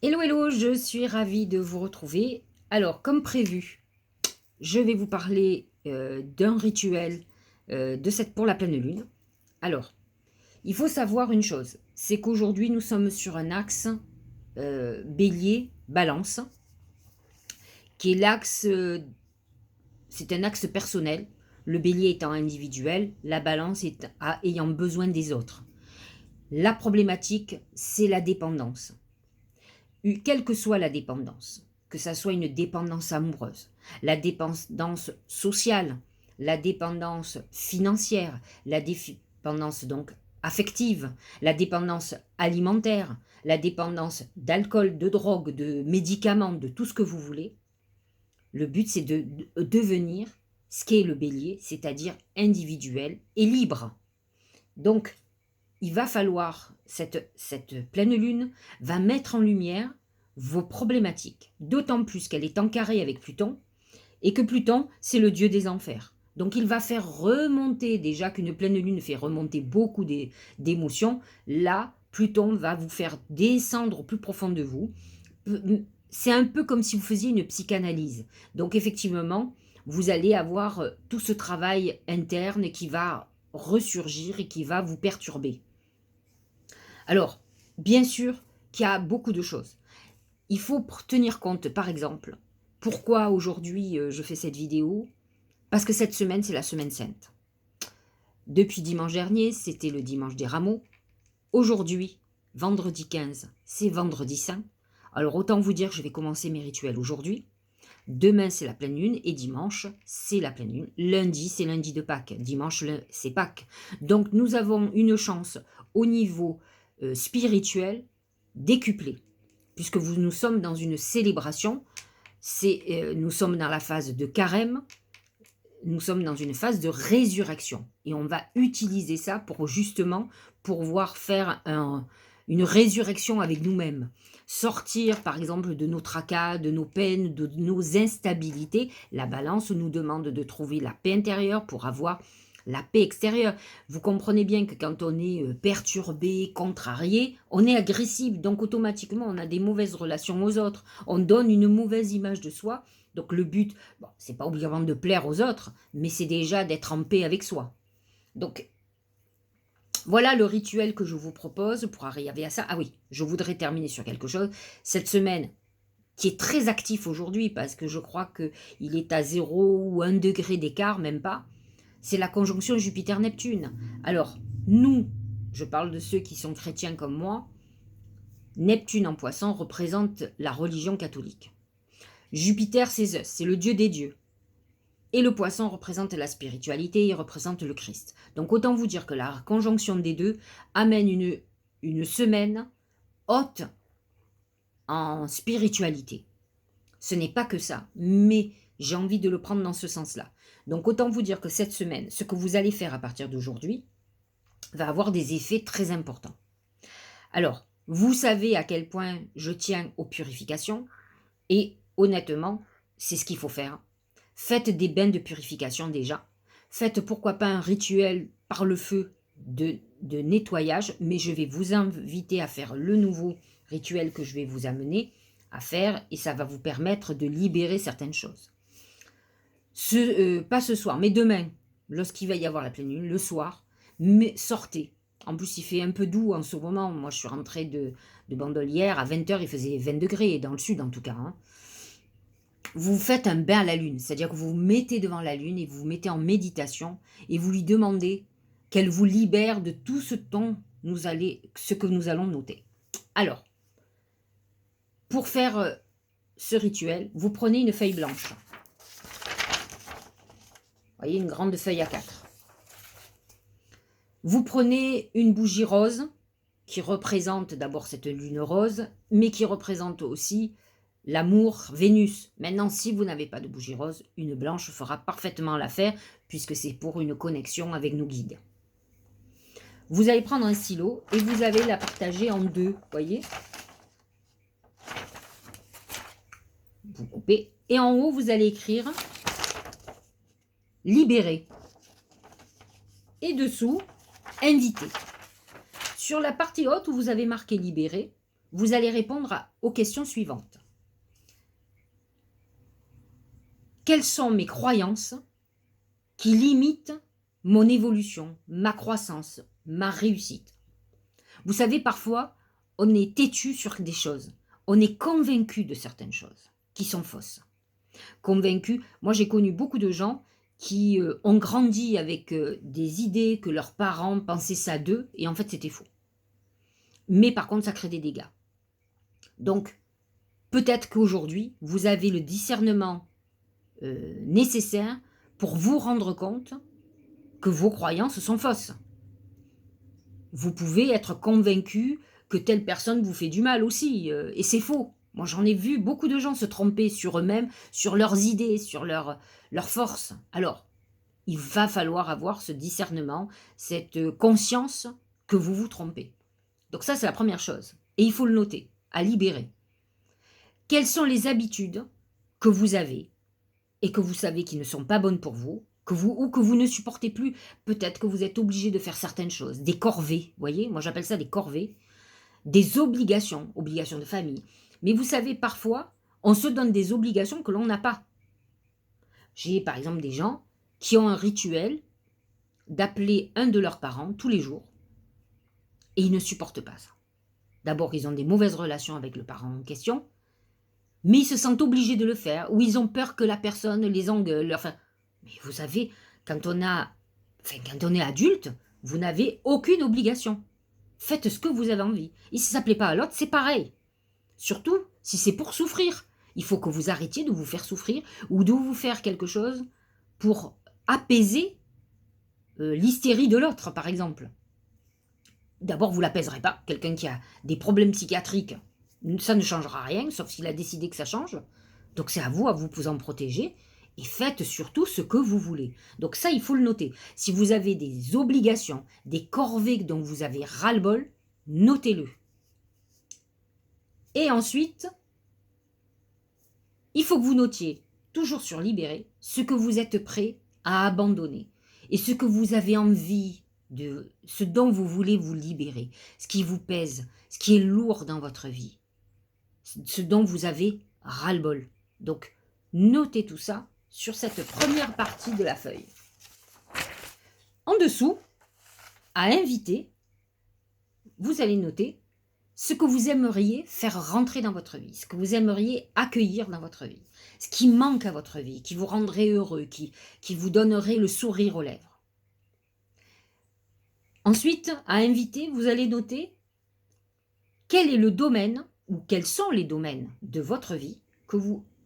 Hello, hello, je suis ravie de vous retrouver. Alors, comme prévu, je vais vous parler d'un rituel pour la pleine lune. Alors, il faut savoir une chose, c'est qu'aujourd'hui, nous sommes sur un axe bélier-balance, qui est c'est un axe personnel, le bélier étant individuel, la balance ayant besoin des autres. La problématique, c'est la dépendance. Quelle que soit la dépendance, que ça soit une dépendance amoureuse, la dépendance sociale, la dépendance financière, la dépendance donc affective, la dépendance alimentaire, la dépendance d'alcool, de drogue, de médicaments, de tout ce que vous voulez, le but c'est de devenir ce qu'est le bélier, c'est-à-dire individuel et libre. Donc, il va falloir, cette pleine lune va mettre en lumière vos problématiques, d'autant plus qu'elle est en carré avec Pluton, et que Pluton, c'est le dieu des enfers. Donc il va faire remonter, déjà qu'une pleine lune fait remonter beaucoup d'émotions, là, Pluton va vous faire descendre au plus profond de vous. C'est un peu comme si vous faisiez une psychanalyse. Donc effectivement, vous allez avoir tout ce travail interne qui va ressurgir et qui va vous perturber. Alors, bien sûr qu'il y a beaucoup de choses. Il faut tenir compte, par exemple, pourquoi aujourd'hui je fais cette vidéo? Parce que cette semaine, c'est la semaine sainte. Depuis dimanche dernier, c'était le dimanche des rameaux. Aujourd'hui, vendredi 15, c'est vendredi saint. Alors autant vous dire que je vais commencer mes rituels aujourd'hui. Demain, c'est la pleine lune et dimanche, c'est la pleine lune. Lundi, c'est lundi de Pâques. Dimanche, c'est Pâques. Donc, nous avons une chance au niveau spirituel décuplé, puisque nous sommes dans une célébration. Nous sommes dans la phase de carême, nous sommes dans une phase de résurrection. Et on va utiliser ça pour justement pouvoir faire une résurrection avec nous-mêmes. Sortir par exemple de nos tracas, de nos peines, de nos instabilités. La balance nous demande de trouver la paix intérieure pour avoir la paix extérieure. Vous comprenez bien que quand on est perturbé, contrarié, on est agressif. Donc automatiquement, on a des mauvaises relations aux autres. On donne une mauvaise image de soi. Donc le but, bon, c'est pas obligatoirement de plaire aux autres, mais c'est déjà d'être en paix avec soi. Donc voilà le rituel que je vous propose pour arriver à ça. Ah oui, je voudrais terminer sur quelque chose. Cette semaine, qui est très actif aujourd'hui, parce que je crois qu'il est à 0 ou 1 degré d'écart, même pas, c'est la conjonction Jupiter-Neptune. Alors, nous, je parle de ceux qui sont chrétiens comme moi, Neptune en poisson représente la religion catholique. Jupiter, c'est Zeus, c'est le dieu des dieux. Et le poisson représente la spiritualité, il représente le Christ. Donc autant vous dire que la conjonction des deux amène une semaine haute en spiritualité. Ce n'est pas que ça, mais j'ai envie de le prendre dans ce sens-là. Donc autant vous dire que cette semaine, ce que vous allez faire à partir d'aujourd'hui va avoir des effets très importants. Alors, vous savez à quel point je tiens aux purifications, et honnêtement, c'est ce qu'il faut faire. Faites des bains de purification déjà. Faites pourquoi pas un rituel par le feu de nettoyage, mais je vais vous inviter à faire le nouveau rituel que je vais vous amener à faire, et ça va vous permettre de libérer certaines choses. Pas ce soir, mais demain, lorsqu'il va y avoir la pleine lune, le soir, mais sortez. En plus, il fait un peu doux en ce moment. Moi, je suis rentrée de Bandolière. À 20 h, il faisait 20 degrés, dans le sud en tout cas. Hein. Vous faites un bain à la lune, c'est-à-dire que vous vous mettez devant la lune et vous vous mettez en méditation et vous lui demandez qu'elle vous libère de tout ce que nous allons noter. Alors, pour faire ce rituel, vous prenez une feuille blanche. Vous voyez, une grande feuille A4. Vous prenez une bougie rose qui représente d'abord cette lune rose, mais qui représente aussi l'amour, Vénus. Maintenant, si vous n'avez pas de bougie rose, une blanche fera parfaitement l'affaire, puisque c'est pour une connexion avec nos guides. Vous allez prendre un stylo et vous allez la partager en deux, voyez. Vous coupez. Et en haut, vous allez écrire « Libéré ». Et dessous, « Invité ». Sur la partie haute où vous avez marqué « Libéré », vous allez répondre aux questions suivantes. Quelles sont mes croyances qui limitent mon évolution, ma croissance, ma réussite? Vous savez, parfois, on est têtu sur des choses. On est convaincu de certaines choses qui sont fausses. Convaincu, moi j'ai connu beaucoup de gens qui ont grandi avec des idées que leurs parents pensaient ça d'eux, et en fait c'était faux. Mais par contre, ça crée des dégâts. Donc, peut-être qu'aujourd'hui, vous avez le discernement nécessaire pour vous rendre compte que vos croyances sont fausses. Vous pouvez être convaincu que telle personne vous fait du mal aussi, et c'est faux. Moi, j'en ai vu beaucoup de gens se tromper sur eux-mêmes, sur leurs idées, sur leur force. Alors, il va falloir avoir ce discernement, cette conscience que vous vous trompez. Donc ça, c'est la première chose. Et il faut le noter, à libérer. Quelles sont les habitudes que vous avez et que vous savez qui ne sont pas bonnes pour vous, ou que vous ne supportez plus? Peut-être que vous êtes obligé de faire certaines choses, des corvées, vous voyez, moi j'appelle ça des corvées, des obligations, obligations de famille. Mais vous savez, parfois, on se donne des obligations que l'on n'a pas. J'ai par exemple des gens qui ont un rituel d'appeler un de leurs parents tous les jours, et ils ne supportent pas ça. D'abord, ils ont des mauvaises relations avec le parent en question, mais ils se sentent obligés de le faire, ou ils ont peur que la personne les engueule. Enfin, mais vous savez, quand on est adulte, vous n'avez aucune obligation. Faites ce que vous avez envie. Et si ça ne plaît pas à l'autre, c'est pareil. Surtout si c'est pour souffrir. Il faut que vous arrêtiez de vous faire souffrir ou de vous faire quelque chose pour apaiser l'hystérie de l'autre, par exemple. D'abord, vous ne l'apaiserez pas. Quelqu'un qui a des problèmes psychiatriques, ça ne changera rien, sauf s'il a décidé que ça change. Donc c'est à vous en protéger. Et faites surtout ce que vous voulez. Donc ça, il faut le noter. Si vous avez des obligations, des corvées dont vous avez ras-le-bol, notez-le. Et ensuite, il faut que vous notiez, toujours sur Libérer, ce que vous êtes prêt à abandonner. Et ce que vous avez envie de, ce dont vous voulez vous libérer. Ce qui vous pèse, ce qui est lourd dans votre vie. Ce dont vous avez ras-le-bol. Donc, notez tout ça sur cette première partie de la feuille. En dessous, à inviter, vous allez noter ce que vous aimeriez faire rentrer dans votre vie, ce que vous aimeriez accueillir dans votre vie, ce qui manque à votre vie, qui vous rendrait heureux, qui vous donnerait le sourire aux lèvres. Ensuite, à inviter, vous allez noter quel est le domaine ou quels sont les domaines de votre vie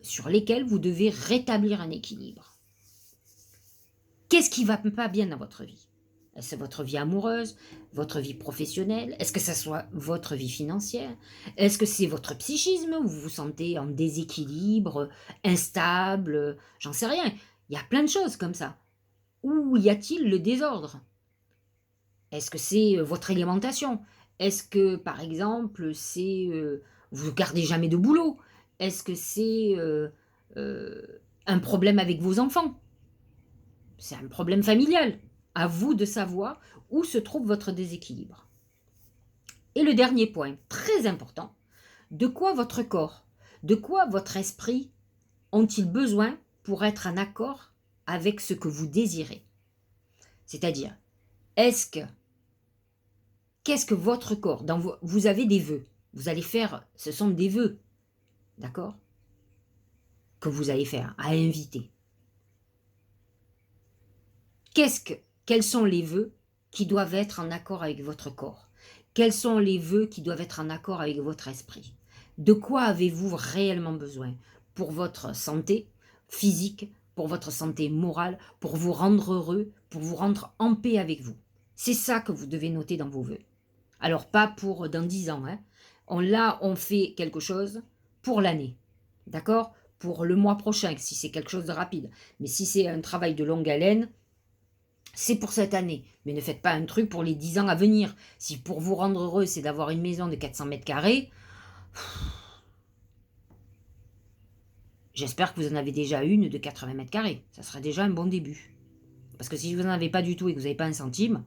sur lesquels vous devez rétablir un équilibre. Qu'est-ce qui ne va pas bien dans votre vie? Est-ce votre vie amoureuse, votre vie professionnelle? Est-ce que ça soit votre vie financière? Est-ce que c'est votre psychisme? Vous vous sentez en déséquilibre, instable? J'en sais rien. Il y a plein de choses comme ça. Où y a-t-il le désordre? Est-ce que c'est votre alimentation? Est-ce que, par exemple, c'est vous ne gardez jamais de boulot? Est-ce que c'est un problème avec vos enfants? C'est un problème familial. À vous de savoir où se trouve votre déséquilibre. Et le dernier point, très important, de quoi votre corps, de quoi votre esprit ont-ils besoin pour être en accord avec ce que vous désirez? C'est-à-dire, qu'est-ce que votre corps, vous avez des vœux, vous allez faire, ce sont des vœux, d'accord? Que vous allez faire, à inviter. Quels sont les vœux qui doivent être en accord avec votre corps? Quels sont les vœux qui doivent être en accord avec votre esprit? De quoi avez-vous réellement besoin pour votre santé physique, pour votre santé morale, pour vous rendre heureux, pour vous rendre en paix avec vous? C'est ça que vous devez noter dans vos vœux. Alors pas pour dans 10 ans. Hein. On fait quelque chose pour l'année. D'accord? Pour le mois prochain, si c'est quelque chose de rapide. Mais si c'est un travail de longue haleine, c'est pour cette année, mais ne faites pas un truc pour les 10 ans à venir. Si pour vous rendre heureux, c'est d'avoir une maison de 400 mètres carrés, j'espère que vous en avez déjà une de 80 mètres carrés. Ça serait déjà un bon début. Parce que si vous n'en avez pas du tout et que vous n'avez pas un centime,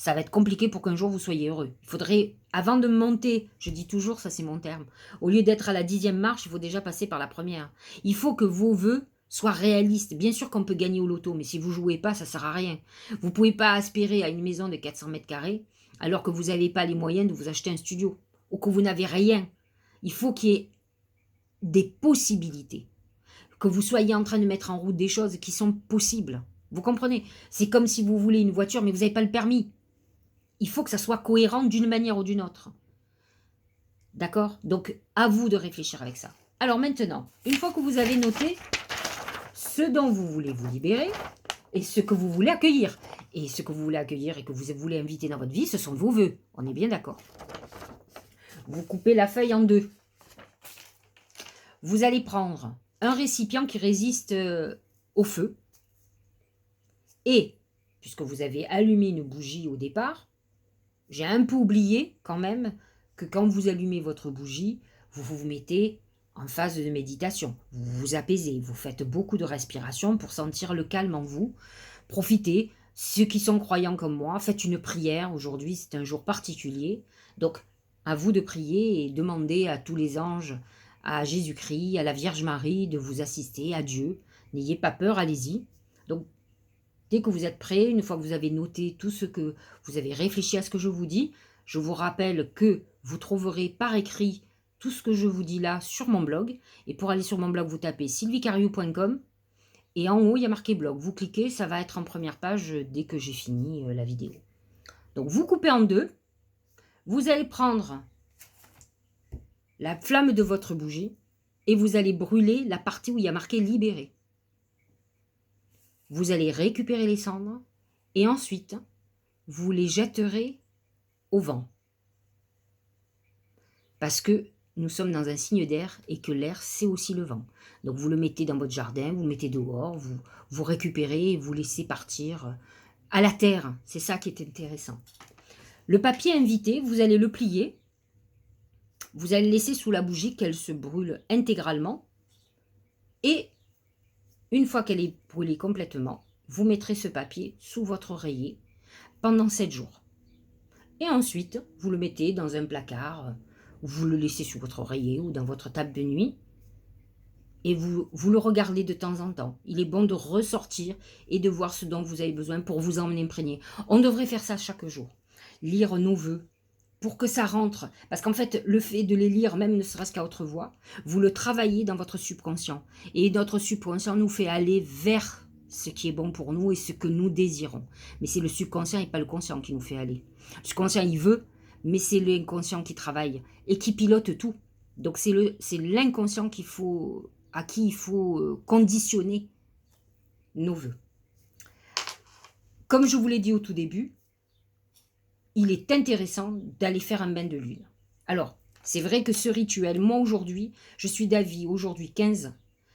Ça va être compliqué pour qu'un jour vous soyez heureux. Il faudrait, avant de monter, je dis toujours, ça c'est mon terme, au lieu d'être à la 10e marche, il faut déjà passer par la première. Il faut que vos vœux soient réalistes. Bien sûr qu'on peut gagner au loto, mais si vous ne jouez pas, ça ne sert à rien. Vous ne pouvez pas aspirer à une maison de 400 mètres carrés alors que vous n'avez pas les moyens de vous acheter un studio ou que vous n'avez rien. Il faut qu'il y ait des possibilités, que vous soyez en train de mettre en route des choses qui sont possibles. Vous comprenez? C'est comme si vous voulez une voiture, mais vous n'avez pas le permis. Il faut que ça soit cohérent d'une manière ou d'une autre. D'accord? Donc, à vous de réfléchir avec ça. Alors maintenant, une fois que vous avez noté ce dont vous voulez vous libérer et ce que vous voulez accueillir, et ce que vous voulez accueillir et que vous voulez inviter dans votre vie, ce sont vos vœux. On est bien d'accord? Vous coupez la feuille en deux. Vous allez prendre un récipient qui résiste au feu. Et, puisque vous avez allumé une bougie au départ, j'ai un peu oublié quand même que quand vous allumez votre bougie, vous vous mettez en phase de méditation. Vous vous apaisez, vous faites beaucoup de respiration pour sentir le calme en vous. Profitez. Ceux qui sont croyants comme moi, faites une prière. Aujourd'hui, c'est un jour particulier. Donc, à vous de prier et demander à tous les anges, à Jésus-Christ, à la Vierge Marie de vous assister, à Dieu. N'ayez pas peur, allez-y. Donc, dès que vous êtes prêt, une fois que vous avez noté tout ce que vous avez réfléchi à ce que je vous dis, je vous rappelle que vous trouverez par écrit tout ce que je vous dis là sur mon blog. Et pour aller sur mon blog, vous tapez sylviecariou.com et en haut, il y a marqué blog. Vous cliquez, ça va être en première page dès que j'ai fini la vidéo. Donc vous coupez en deux. Vous allez prendre la flamme de votre bougie et vous allez brûler la partie où il y a marqué libérer. Vous allez récupérer les cendres et ensuite, vous les jetterez au vent. Parce que nous sommes dans un signe d'air et que l'air, c'est aussi le vent. Donc vous le mettez dans votre jardin, vous le mettez dehors, vous récupérez et vous laissez partir à la terre. C'est ça qui est intéressant. Le papier invité, vous allez le plier. Vous allez laisser sous la bougie qu'elle se brûle intégralement. Et une fois qu'elle est brûlée complètement, vous mettrez ce papier sous votre oreiller pendant 7 jours. Et ensuite, vous le mettez dans un placard, vous le laissez sous votre oreiller ou dans votre table de nuit. Et vous le regardez de temps en temps. Il est bon de ressortir et de voir ce dont vous avez besoin pour vous en imprégner. On devrait faire ça chaque jour. Lire nos vœux pour que ça rentre. Parce qu'en fait, le fait de les lire, même ne serait-ce qu'à haute voix, vous le travaillez dans votre subconscient. Et notre subconscient nous fait aller vers ce qui est bon pour nous et ce que nous désirons. Mais c'est le subconscient et pas le conscient qui nous fait aller. Le subconscient, il veut, mais c'est l'inconscient qui travaille et qui pilote tout. Donc c'est l'inconscient à qui il faut conditionner nos vœux. Comme je vous l'ai dit au tout début, il est intéressant d'aller faire un bain de lune. Alors, c'est vrai que ce rituel, moi aujourd'hui, je suis d'avis, aujourd'hui 15,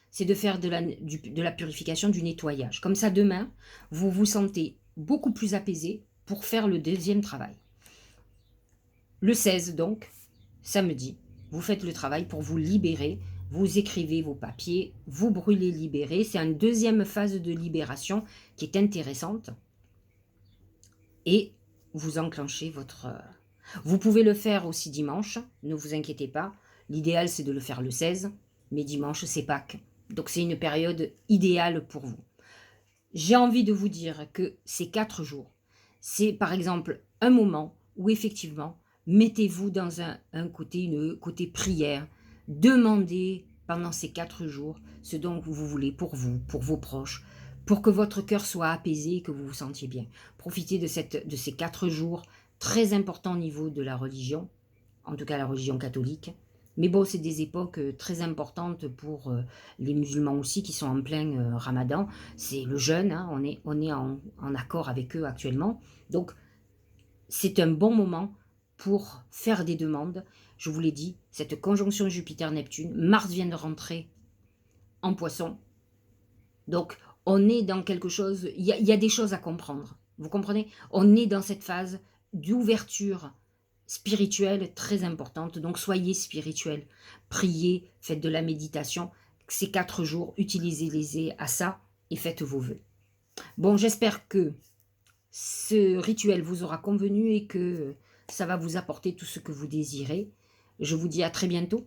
c'est de faire de la purification, du nettoyage. Comme ça, demain, vous vous sentez beaucoup plus apaisé pour faire le deuxième travail. Le 16, donc, samedi, vous faites le travail pour vous libérer. Vous écrivez vos papiers, vous brûlez, libérez. C'est une deuxième phase de libération qui est intéressante. Et vous enclenchez votre... Vous pouvez le faire aussi dimanche, ne vous inquiétez pas. L'idéal, c'est de le faire le 16, mais dimanche, c'est Pâques. Donc, c'est une période idéale pour vous. J'ai envie de vous dire que ces 4 jours, c'est par exemple un moment où effectivement, mettez-vous dans un côté prière. Demandez pendant ces 4 jours ce dont vous voulez pour vous, pour vos proches, pour que votre cœur soit apaisé et que vous vous sentiez bien. Profitez de ces 4 jours très importants au niveau de la religion, en tout cas la religion catholique. Mais bon, c'est des époques très importantes pour les musulmans aussi qui sont en plein ramadan. C'est le jeûne, hein, on est en accord avec eux actuellement. Donc, c'est un bon moment pour faire des demandes. Je vous l'ai dit, cette conjonction Jupiter-Neptune, Mars vient de rentrer en Poisson. Donc, on est dans quelque chose, il y a des choses à comprendre. Vous comprenez? On est dans cette phase d'ouverture spirituelle très importante. Donc, soyez spirituel. Priez, faites de la méditation. Ces 4 jours, utilisez-les à ça et faites vos vœux. Bon, j'espère que ce rituel vous aura convenu et que ça va vous apporter tout ce que vous désirez. Je vous dis à très bientôt.